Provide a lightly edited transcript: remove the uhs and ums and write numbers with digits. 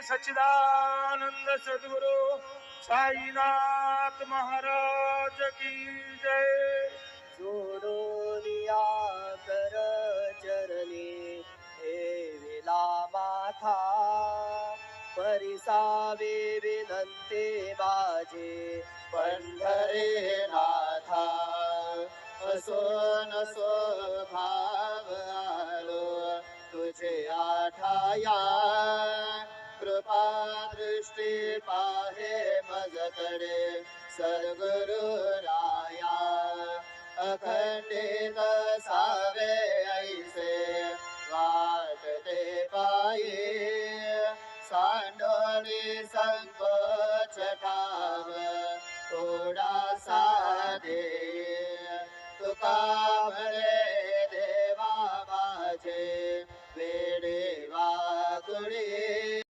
सच्चिदानंद सद्गुरु साईनाथ महाराज की जय। जोडोनिया कर चरणी ठेविला माथा, परिसावे विनंती माझे पंढरे नाथा। असो नसो भाव आलो तुझे आठाया, कृपा दृष्टी पाहे मजकडे सद्गुरु राया। अखंडित सावे ऐसे वाटते पायी, सांडोळी संकोच ठाव थोडासा दे। तुका म्हणे